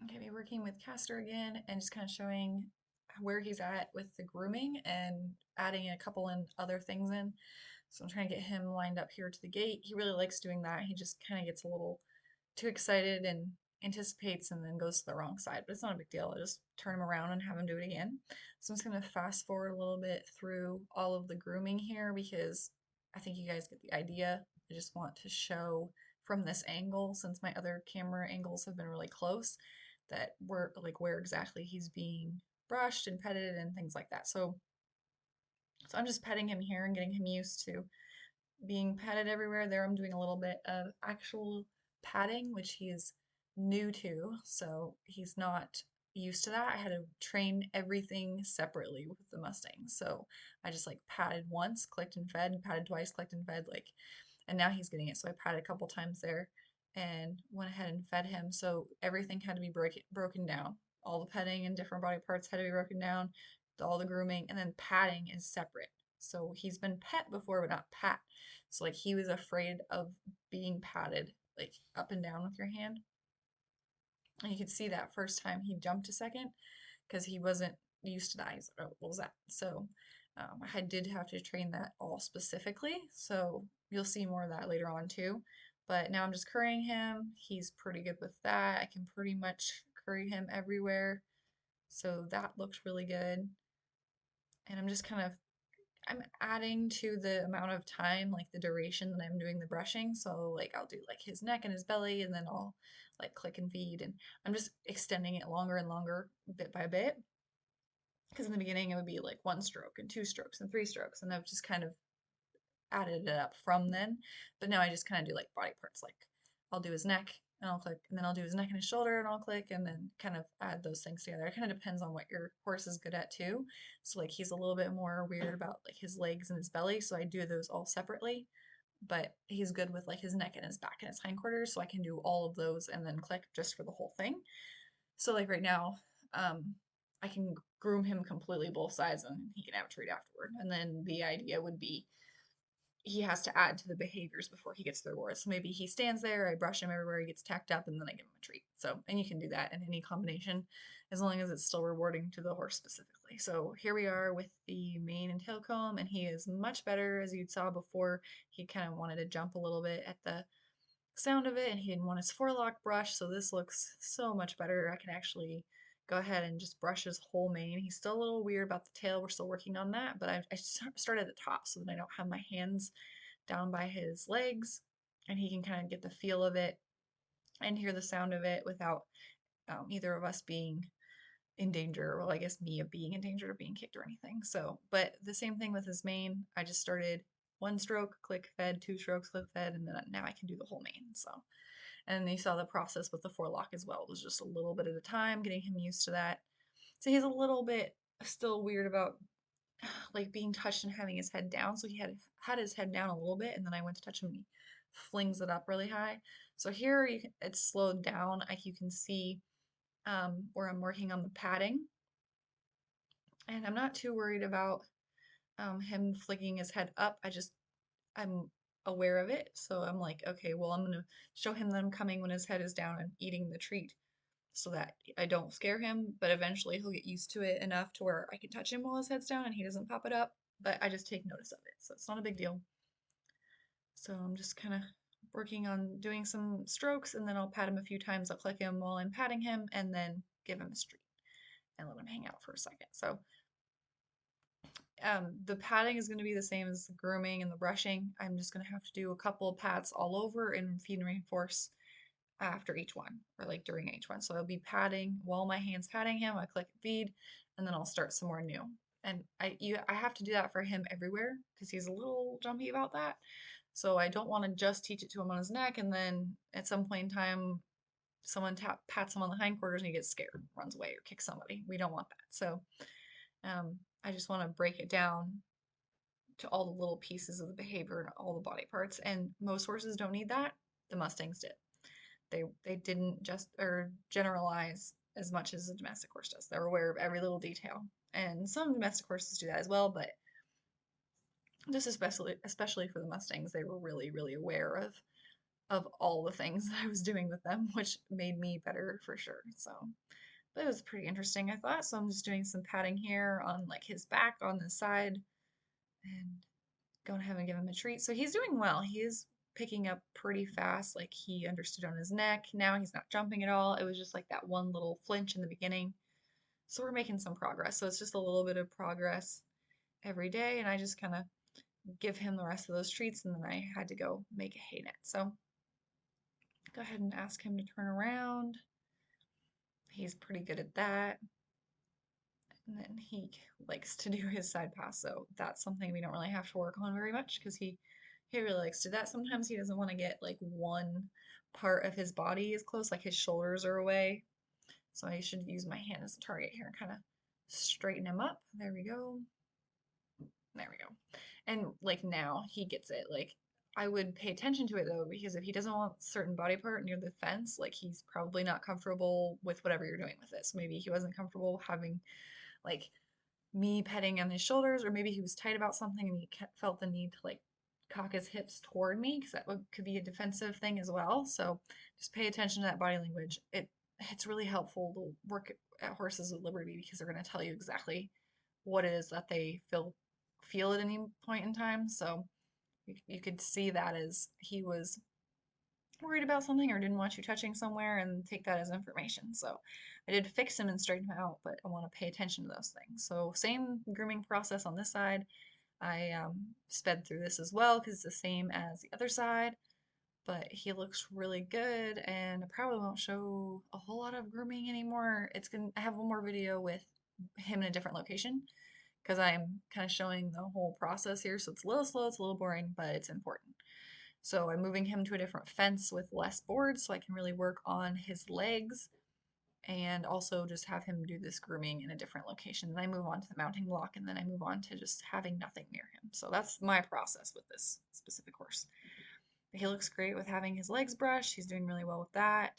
Okay, be working with Castor again and just kind of showing where he's at with the grooming and adding a couple and other things in. So I'm trying to get him lined up here to the gate. He really likes doing that. He just kind of gets a little too excited and anticipates and then goes to the wrong side, but it's not a big deal. I just turn him around and have him do it again. So I'm just going to fast forward a little bit through all of the grooming here because I think you guys get the idea. I just want to show from this angle, since my other camera angles have been really close, that where exactly he's being brushed and petted and things like that. So I'm just petting him here and getting him used to being patted everywhere. There I'm doing a little bit of actual patting, which he is new to, so he's not used to that. I had to train everything separately with the Mustang. So I just like patted once, clicked and fed, patted twice, clicked and fed, like, and now he's getting it. So I patted a couple times there and went ahead and fed him. So everything had to be broken down. All the petting and different body parts had to be broken down, all the grooming, and then patting is separate. So he's been pet before, but not pat. So like he was afraid of being patted like up and down with your hand. And you could see that first time he jumped a second because he wasn't used to that. He's like, oh, what was that? So I did have to train that all specifically. So you'll see more of that later on too. But now I'm just currying him. He's pretty good with that. I can pretty much curry him everywhere. So that looks really good. And I'm just kind of I'm adding to the amount of time, like the duration that I'm doing the brushing. So like I'll do like his neck and his belly and then I'll like click and feed and I'm just extending it longer and longer bit by bit. Because in the beginning it would be like one stroke and two strokes and three strokes and I've just kind of added it up from then. But now I just kind of do like body parts. Like I'll do his neck and I'll click, and then I'll do his neck and his shoulder and I'll click, and then kind of add those things together. It kind of depends on what your horse is good at too. So like he's a little bit more weird about like his legs and his belly, so I do those all separately. But he's good with like his neck and his back and his hindquarters, so I can do all of those and then click just for the whole thing. So like right now, I can groom him completely both sides and he can have a treat afterward. And then the idea would be he has to add to the behaviors before he gets the reward. So maybe he stands there, I brush him everywhere, he gets tacked up, and then I give him a treat. So, and you can do that in any combination as long as it's still rewarding to the horse specifically. So here we are with the mane and tail comb, and he is much better. As you saw before, he kind of wanted to jump a little bit at the sound of it, and he didn't want his forelock brush, so this looks so much better. I can actually go ahead and just brush his whole mane. He's still a little weird about the tail. We're still working on that, but I started at the top so that I don't have my hands down by his legs, and he can kind of get the feel of it and hear the sound of it without either of us being in danger. Well, I guess me of being in danger or being kicked or anything. So, but the same thing with his mane. I just started one stroke, click fed, two strokes, click fed, and then now I can do the whole mane. So, and you saw the process with the forelock as well. It was just a little bit at a time, getting him used to that. So he's a little bit still weird about like being touched and having his head down. So he had his head down a little bit, and then I went to touch him and he flings it up really high. So here it's slowed down. You can see where I'm working on the padding, and I'm not too worried about him flicking his head up. I'm aware of it, so I'm like, okay, well, I'm gonna show him that I'm coming when his head is down and eating the treat, so that I don't scare him. But eventually, he'll get used to it enough to where I can touch him while his head's down and he doesn't pop it up. But I just take notice of it, so it's not a big deal. So I'm just kind of working on doing some strokes, and then I'll pat him a few times. I'll click him while I'm patting him, and then give him a treat and let him hang out for a second. So the padding is going to be the same as the grooming and the brushing. I'm just going to have to do a couple of pats all over and feed and reinforce after each one, or like during each one. So I'll be patting while my hand's patting him. I click feed, and then I'll start somewhere new. And I have to do that for him everywhere because he's a little jumpy about that. So I don't want to just teach it to him on his neck, and then at some point in time, someone pats him on the hindquarters and he gets scared, runs away, or kicks somebody. We don't want that. So I just want to break it down to all the little pieces of the behavior and all the body parts. And most horses don't need that. The Mustangs did. They didn't just or generalize as much as a domestic horse does. They're aware of every little detail. And some domestic horses do that as well, but just especially for the Mustangs, they were really, really aware of of all the things that I was doing with them, which made me better for sure. So, but it was pretty interesting, I thought. So I'm just doing some patting here on like his back on the side and going ahead and give him a treat. So he's doing well. He is picking up pretty fast. Like he understood on his neck. Now he's not jumping at all. It was just like that one little flinch in the beginning. So we're making some progress. So it's just a little bit of progress every day. And I just kind of give him the rest of those treats. And then I had to go make a hay net. So go ahead and ask him to turn around. He's pretty good at that. And then he likes to do his side pass, so that's something we don't really have to work on very much because he really likes to do that. Sometimes he doesn't want to get like one part of his body as close, like his shoulders are away. So I should use my hand as a target here and kind of straighten him up. There we go. There we go. And like now he gets it. Like I would pay attention to it though, because if he doesn't want a certain body part near the fence, like he's probably not comfortable with whatever you're doing with it. So maybe he wasn't comfortable having like me petting on his shoulders, or maybe he was tight about something and he felt the need to like cock his hips toward me because could be a defensive thing as well. So just pay attention to that body language. It's really helpful to work at Horses with Liberty because they're going to tell you exactly what it is that they feel at any point in time. So you could see that as he was worried about something or didn't want you touching somewhere and take that as information. So I did fix him and straighten him out, but I want to pay attention to those things. So same grooming process on this side. I sped through this as well because it's the same as the other side, but he looks really good and I probably won't show a whole lot of grooming anymore. I have one more video with him in a different location because I'm kind of showing the whole process here. So it's a little slow, it's a little boring, but it's important. So I'm moving him to a different fence with less boards so I can really work on his legs and also just have him do this grooming in a different location. Then I move on to the mounting block and then I move on to just having nothing near him. So that's my process with this specific horse. He looks great with having his legs brushed. He's doing really well with that.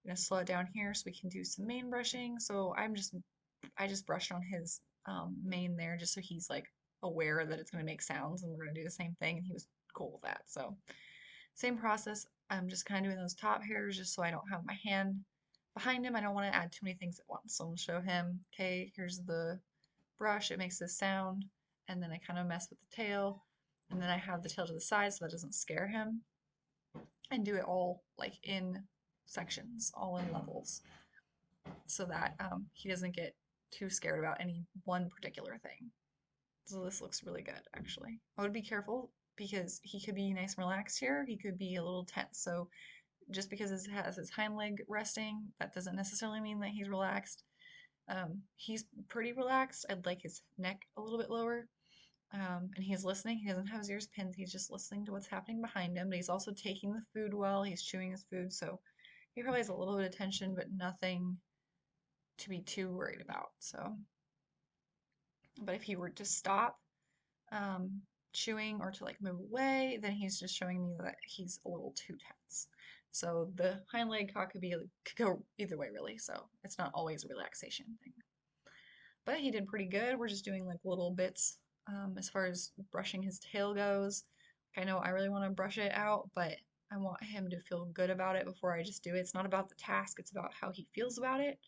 I'm gonna slow it down here so we can do some mane brushing. So I just brushed on his mane there just so he's like aware that it's gonna make sounds and we're gonna do the same thing and he was cool with that. So same process. I'm just kind of doing those top hairs just so I don't have my hand behind him. I don't want to add too many things at once. So I'm going to show him, okay, here's the brush. It makes this sound. And then I kind of mess with the tail. And then I have the tail to the side so that doesn't scare him. And do it all like in sections, all in levels, so that he doesn't get too scared about any one particular thing. So this looks really good, actually. I would be careful because he could be nice and relaxed here. He could be a little tense. So just because it has his hind leg resting, that doesn't necessarily mean that he's relaxed. He's pretty relaxed. I'd like his neck a little bit lower. And he's listening. He doesn't have his ears pinned. He's just listening to what's happening behind him. But he's also taking the food well. He's chewing his food. So he probably has a little bit of tension, but nothing to be too worried about. So, but if he were to stop um, chewing or to like move away, then he's just showing me that he's a little too tense. So the hind leg cock could go either way really. So it's not always a relaxation thing. But he did pretty good. We're just doing like little bits as far as brushing his tail goes. I know I really want to brush it out, but I want him to feel good about it before I just do it. It's not about the task, it's about how he feels about it.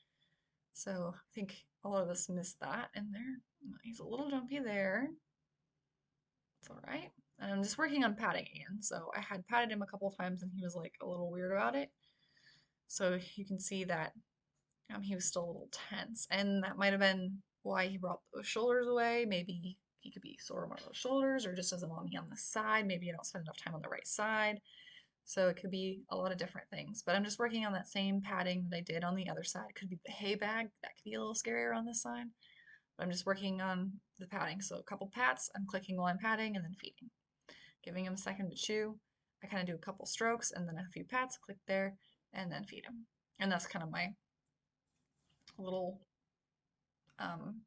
So I think a lot of us missed that in there. He's a little jumpy there. It's all right. And I'm just working on patting again. So I had patted him a couple times and he was like a little weird about it. So you can see that he was still a little tense. And that might have been why he brought those shoulders away. Maybe he could be sore on one of those shoulders or just doesn't want me on the side. Maybe I don't spend enough time on the right side. So it could be a lot of different things. But I'm just working on that same padding that I did on the other side. It could be the hay bag. That could be a little scarier on this side. But I'm just working on the padding. So a couple pats, I'm clicking while I'm patting and then feeding. Giving him a second to chew. I kind of do a couple strokes and then a few pats, click there, and then feed him. And that's kind of my little um,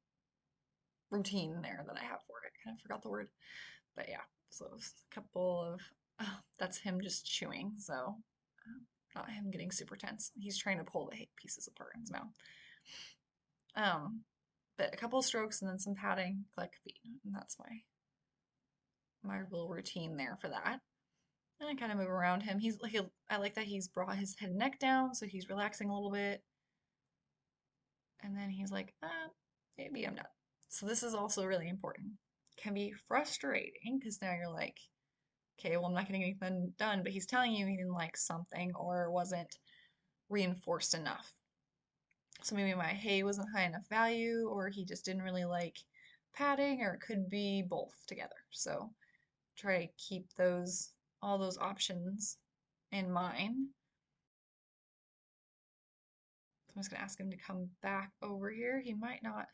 routine there that I have for it. Kind of forgot the word. But yeah, so a couple of, that's him just chewing. So not him getting super tense. He's trying to pull the pieces apart in his mouth. But a couple of strokes and then some patting, click, feed. And that's my little routine there for that. And I kind of move around him. I like that he's brought his head and neck down, so he's relaxing a little bit. And then he's like, maybe I'm done. So this is also really important. Can be frustrating because now you're like, okay, well, I'm not getting anything done, but he's telling you he didn't like something or wasn't reinforced enough. So maybe my hay wasn't high enough value, or he just didn't really like padding, or it could be both together. So try to keep all those options in mind. So I'm just gonna ask him to come back over here. He might not.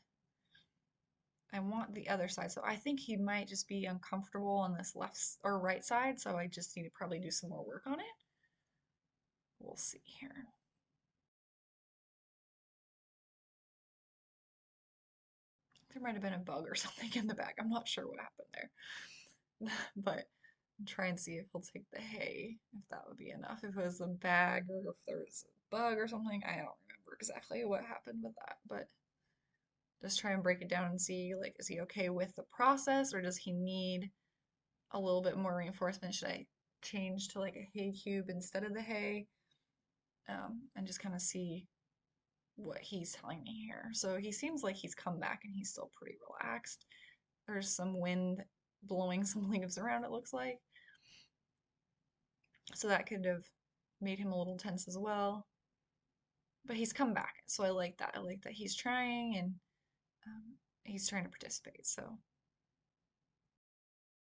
I want the other side, so I think he might just be uncomfortable on this left or right side. So I just need to probably do some more work on it. We'll see here. There might have been a bug or something in the back. I'm not sure what happened there. But try and see if he'll take the hay, if that would be enough. If it was a bag or if there was a bug or something. I don't remember exactly what happened with that, but just try and break it down and see, like, is he okay with the process or does he need a little bit more reinforcement? Should I change to like a hay cube instead of the hay? And just kind of see what he's telling me here. So he seems like he's come back and he's still pretty relaxed. There's some wind blowing some leaves around, it looks like. So that could have made him a little tense as well. But he's come back, so I like that. I like that he's trying and he's trying to participate. So